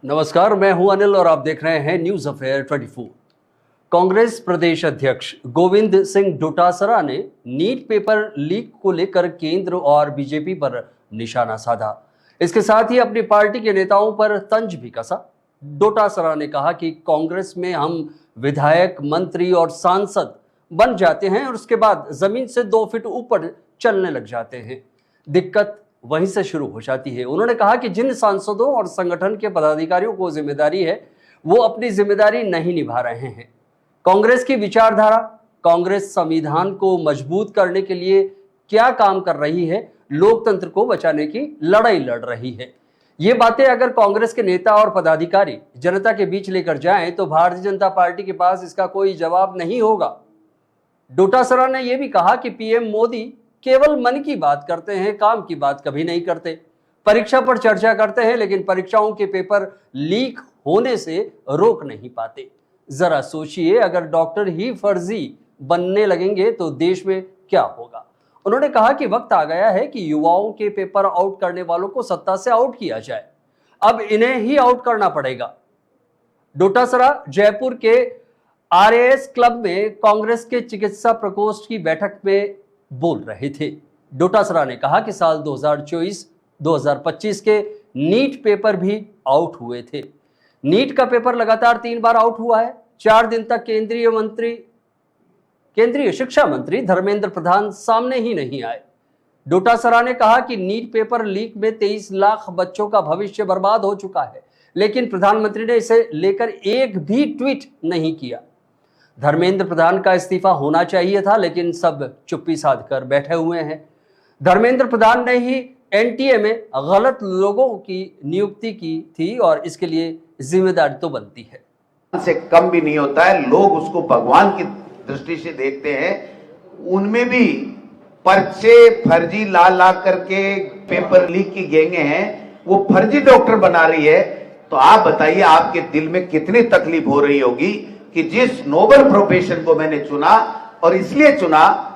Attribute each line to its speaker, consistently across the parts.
Speaker 1: नमस्कार, मैं हूं अनिल और आप देख रहे हैं न्यूज अफेयर 24। कांग्रेस प्रदेश अध्यक्ष गोविंद सिंह डोटासरा ने नीट पेपर लीक को लेकर केंद्र और बीजेपी पर निशाना साधा। इसके साथ ही अपनी पार्टी के नेताओं पर तंज भी कसा। डोटासरा ने कहा कि कांग्रेस में हम विधायक, मंत्री और सांसद बन जाते हैं और उसके बाद जमीन से 2 फीट ऊपर चलने लग जाते हैं। दिक्कत वहीं से शुरू हो जाती है। उन्होंने कहा कि जिन सांसदों और संगठन के पदाधिकारियों को जिम्मेदारी है, वो अपनी जिम्मेदारी नहीं निभा रहे हैं। कांग्रेस की विचारधारा, कांग्रेस संविधान को मजबूत करने के लिए क्या काम कर रही है, लोकतंत्र को बचाने की लड़ाई लड़ रही है। ये बातें अगर कांग्रेस के नेता और पदाधिकारी जनता के बीच लेकर जाएं तो भारतीय जनता पार्टी के पास इसका कोई जवाब नहीं होगा। डोटासरा ने यह भी कहा कि पीएम मोदी केवल मन की बात करते हैं, काम की बात कभी नहीं करते। परीक्षा पर चर्चा करते हैं लेकिन परीक्षाओं के पेपर लीक होने से रोक नहीं पाते। जरा सोचिए, अगर डॉक्टर ही फर्जी बनने लगेंगे तो देश में क्या होगा। उन्होंने कहा कि वक्त आ गया है कि युवाओं के पेपर आउट करने वालों को सत्ता से आउट किया जाए। अब इन्हें ही आउट करना पड़ेगा। डोटासरा जयपुर के आरएएस क्लब में कांग्रेस के चिकित्सा प्रकोष्ठ की बैठक में बोल रहे थे। डोटासरा ने कहा कि साल 2024-2025 के नीट पेपर भी आउट हुए थे। नीट का पेपर लगातार 3 बार आउट हुआ है। 4 दिन तक केंद्रीय शिक्षा मंत्री धर्मेंद्र प्रधान सामने ही नहीं आए। डोटासरा ने कहा कि नीट पेपर लीक में 23 लाख बच्चों का भविष्य बर्बाद हो चुका है, लेकिन प्रधानमंत्री ने इसे लेकर एक भी ट्वीट नहीं किया। धर्मेंद्र प्रधान का इस्तीफा होना चाहिए था, लेकिन सब चुप्पी साध कर बैठे हुए हैं। धर्मेंद्र प्रधान ने ही एनटीए में गलत लोगों की नियुक्ति की थी और इसके लिए जिम्मेदारी तो बनती है।
Speaker 2: से कम भी नहीं होता है। लोग उसको भगवान की दृष्टि से देखते हैं। उनमें भी पर्चे फर्जी ला करके पेपर लीक की गैंगे हैं, वो फर्जी डॉक्टर बना रही है। तो आप बताइए, आपके दिल में कितनी तकलीफ हो रही होगी कि जिस नोबल प्रोफेशन को मैंने चुना, और इसलिए चुना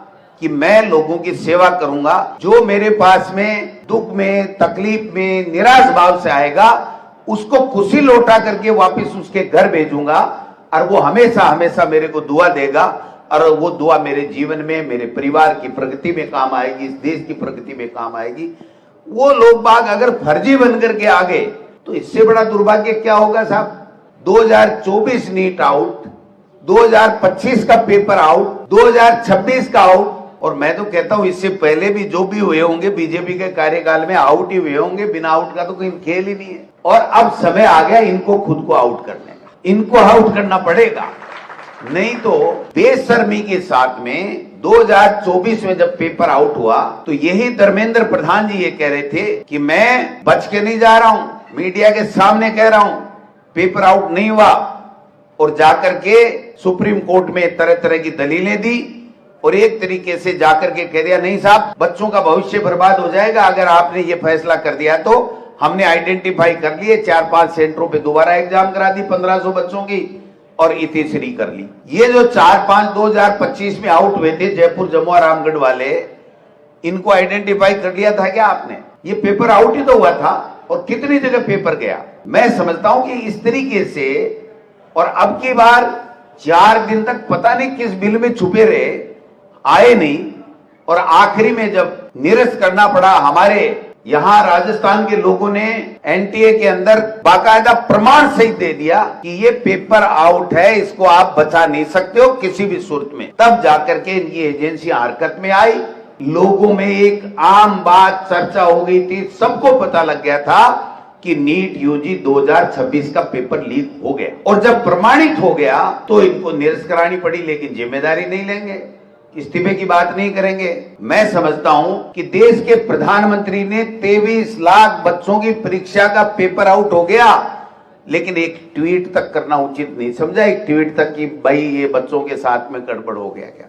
Speaker 2: कि मैं लोगों की सेवा करूंगा। जो मेरे पास में दुख में, तकलीफ में, निराश भाव से आएगा, उसको खुशी लौटा करके वापस उसके घर भेजूंगा और वो हमेशा हमेशा मेरे को दुआ देगा। और वो दुआ मेरे जीवन में, मेरे परिवार की प्रगति में काम आएगी, इस देश की प्रगति में काम आएगी। वो लोग बाग अगर फर्जी बन करके आ गए तो इससे बड़ा दुर्भाग्य क्या होगा साहब। 2024 नीट आउट, 2025 का पेपर आउट, 2026 का आउट। और मैं तो कहता हूं इससे पहले भी जो भी हुए होंगे बीजेपी के कार्यकाल में आउट ही हुए होंगे। बिना आउट का तो कोई खेल ही नहीं है। और अब समय आ गया इनको खुद को आउट करने का। इनको आउट करना पड़ेगा, नहीं तो बेशर्मी के साथ में 2024 में जब पेपर आउट हुआ तो यही धर्मेंद्र प्रधान जी ये कह रहे थे कि मैं बच के नहीं जा रहा हूं, मीडिया के सामने कह रहा हूं पेपर आउट नहीं हुआ। और जाकर के सुप्रीम कोर्ट में तरह तरह की दलीलें दी और एक तरीके से जाकर के कह दिया, नहीं साहब, बच्चों का भविष्य बर्बाद हो जाएगा अगर आपने ये फैसला कर दिया। तो हमने आइडेंटिफाई कर लिए, 4-5 सेंटरों पे दोबारा एग्जाम करा दी 1500 बच्चों की और इतिश्री कर ली। ये जो 4-5 2025 में आउट हुए थे जयपुर, जमुआ, रामगढ़ वाले, इनको आइडेंटिफाई कर लिया था क्या आपने? ये पेपर आउट ही तो हुआ था। और कितनी जगह पेपर गया। मैं समझता हूं कि इस तरीके से, और अब की बार 4 दिन तक पता नहीं किस बिल में छुपे रहे, आए नहीं। और आखिरी में जब निरस्त करना पड़ा, हमारे यहां राजस्थान के लोगों ने एनटीए के अंदर बाकायदा प्रमाण सहित दे दिया कि ये पेपर आउट है, इसको आप बचा नहीं सकते हो किसी भी सूरत में। तब जाकर के इनकी एजेंसियां हरकत में आई। लोगों में एक आम बात चर्चा हो गई थी, सबको पता लग गया था कि नीट यूजी 2026 का पेपर लीक हो गया। और जब प्रमाणित हो गया तो इनको निरस्त करानी पड़ी, लेकिन जिम्मेदारी नहीं लेंगे, इस्तीफे की बात नहीं करेंगे। मैं समझता हूं कि देश के प्रधानमंत्री ने 23 लाख बच्चों की परीक्षा का पेपर आउट हो गया, लेकिन एक ट्वीट तक करना उचित नहीं समझा। एक ट्वीट तक कि भाई ये बच्चों के साथ में गड़बड़ हो गया क्या।